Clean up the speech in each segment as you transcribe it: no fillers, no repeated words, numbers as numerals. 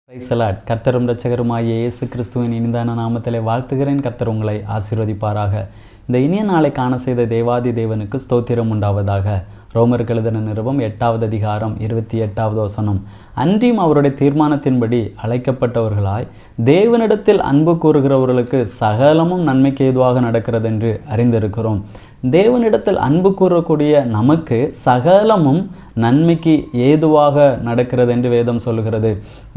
Price கர்த்தரும் இரட்சகருமாகிய இயேசு கிறிஸ்துவின் இனிதான நாமத்திலே வாழ்த்துகிறேன். கர்த்தர் உங்களை ஆசீர்வதிப்பாராக. இந்த இனிய நாளை காண செய்த தேவாதி தேவனுக்கு ஸ்தோத்திரம் உண்டாவதாக. ரோமருக்கு எழுதின நிருபம் 8வது அதிகாரம் 28வது வசனம். அன்றியும் அவருடைய தீர்மானத்தின்படி அழைக்கப்பட்டவர்களாய் தேவனிடத்தில் அன்பு கூறுகிறவர்களுக்கு சகலமும் நன்மைக்கு ஏதுவாக நடக்கிறது என்று அறிந்திருக்கிறோம். தேவனிடத்தில் அன்பு கூறக்கூடிய நமக்கு சகலமும் நன்மைக்கு ஏதுவாக நடக்கிறது என்று வேதம் சொல்லுகிறது.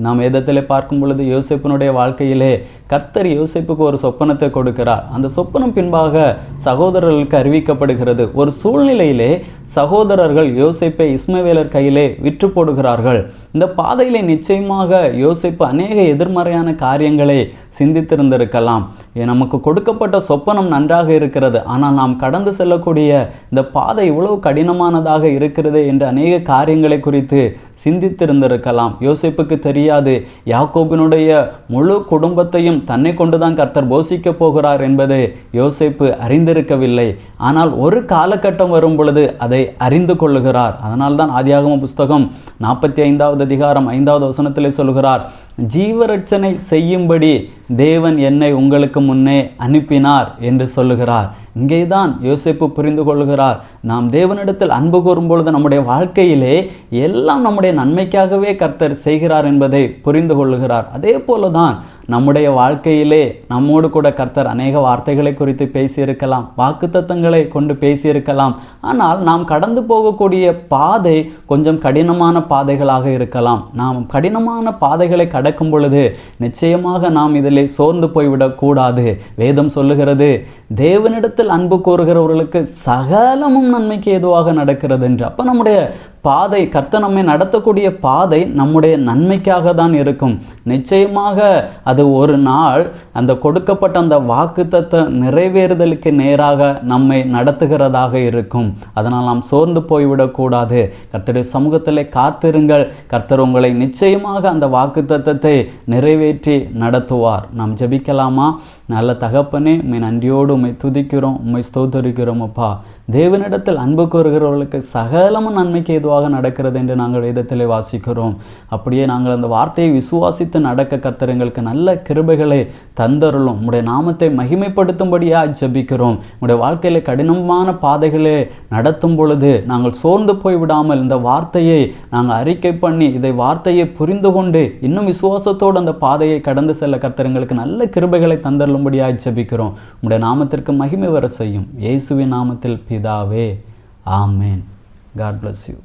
நாம் வேதத்தில் பார்க்கும் பொழுது யோசேப்பினுடைய வாழ்க்கையிலே கர்த்தர் யோசேப்புக்கு ஒரு சொப்பனத்தை கொடுக்கிறார். அந்த சொப்பனம் பின்பாக சகோதரர்களுக்கு அறிவிக்கப்படுகிறது. ஒரு சூழ்நிலையிலே சகோதரர்கள் யோசேப்பை இஸ்மவேலர் கையிலே விற்று போடுகிறார்கள். இந்த பாதையிலே நிச்சயமாக யோசேப்பு அநேக எதிர்மறையான காரியங்களை சிந்தித்திருந்திருக்கலாம். நமக்கு கொடுக்கப்பட்ட சொப்பனம் நன்றாக இருக்கிறது, ஆனால் நாம் கடந்து செல்லக்கூடிய இந்த பாதை இவ்வளவு கடினமானதாக இருக்கிறது என்று அநேக காரியங்களை குறித்து சிந்தித்திருந்திருக்கலாம். யோசேப்புக்கு தெரியாது யாக்கோபினுடைய முழு குடும்பத்தையும் தன்னை கொண்டுதான் கர்த்தர் போஷிக்க போகிறார் என்பதை யோசேப்பு அறிந்திருக்கவில்லை. ஆனால் ஒரு காலகட்டம் வரும் பொழுது அதை அறிந்து கொள்ளுகிறார். அதனால்தான் ஆதியாகம புஸ்தகம் 45வது அதிகாரம் 5வது வசனத்திலே சொல்கிறார், ஜீவரட்சணை செய்யும்படி தேவன் என்னை உங்களுக்கு முன்னே அனுப்பினார் என்று சொல்லுகிறார். இங்கேதான் யோசேப்பு புரிந்து கொள்கிறார், நாம் தேவனிடத்தில் அன்பு கூறும் பொழுது நம்முடைய வாழ்க்கையிலே எல்லாம் நம்முடைய நன்மைக்காகவே கர்த்தர் செய்கிறார் என்பதை புரிந்து கொள்ளுகிறார். அதே போலதான் நம்முடைய வாழ்க்கையிலே நம்மோடு கூட கர்த்தர் அநேக வார்த்தைகளை குறித்து பேசியிருக்கலாம், வாக்குத்தத்தங்களை கொண்டு பேசியிருக்கலாம். ஆனால் நாம் கடந்து போகக்கூடிய பாதை கொஞ்சம் கடினமான பாதைகளாக இருக்கலாம். நாம் கடினமான பாதைகளை கடக்கும் பொழுது நிச்சயமாக நாம் இதில் சோர்ந்து போய்விடக் கூடாது. வேதம் சொல்லுகிறது, தேவனிடத்தில் அன்பு கூறுகிறவர்களுக்கு சகலமும் நன்மைக்கு ஏதுவாக நடக்கிறது என்று. அப்போ நம்முடைய பாதை, கர்த்தர் நம்மை நடத்தக்கூடிய பாதை நம்முடைய நன்மைக்காக தான் இருக்கும். நிச்சயமாக அது ஒரு நாள் அந்த கொடுக்கப்பட்ட அந்த வாக்குத்தத்த நிறைவேறுதலுக்கு நேராக நம்மை நடத்துகிறதாக இருக்கும். அதனால் நாம் சோர்ந்து போய்விடக்கூடாது. கர்த்தருடைய சமூகத்திலே காத்திருங்கள். கர்த்தர் உங்களை நிச்சயமாக அந்த வாக்குத்தத்தத்தை நிறைவேற்றி நடத்துவார். நாம் ஜெபிக்கலாமா? நல்ல தகப்பனே, உம்மை நன்றியோடு உம்மை துதிக்கிறோம், உம்மை ஸ்தோத்தரிக்கிறோம். அப்பா, தேவனிடத்தில் அன்பு கூறுகிறவர்களுக்கு சகலமும் நன்மைக்கு ஏதுவாக நடக்கிறது என்று நாங்கள் வேதத்திலே வாசிக்கிறோம். அப்படியே நாங்கள் அந்த வார்த்தையை விசுவாசித்து நடக்க கர்த்தர் எங்களுக்கு நல்ல கிருபைகளை தந்தருளும். உம்முடைய நாமத்தை மகிமைப்படுத்தும்படியாக ஜெபிக்கிறோம். உம்முடைய வாழ்க்கையில கடினமான பாதைகளே நடத்தும் பொழுது நாங்கள் சோர்ந்து போய்விடாமல் இந்த வார்த்தையை நாங்கள் அறிக்கை பண்ணி இதை வார்த்தையை புரிந்து கொண்டு இன்னும் விசுவாசத்தோடு அந்த பாதையை கடந்து செல்ல கர்த்தர் எங்களுக்கு நல்ல கிருபைகளை தந்தருளும்படியாக ஜெபிக்கிறோம். உம்முடைய நாமத்திற்கு மகிமை வர செய்யும். இயேசுவின் நாமத்தில் பிதாவே, ஆமேன். God bless you.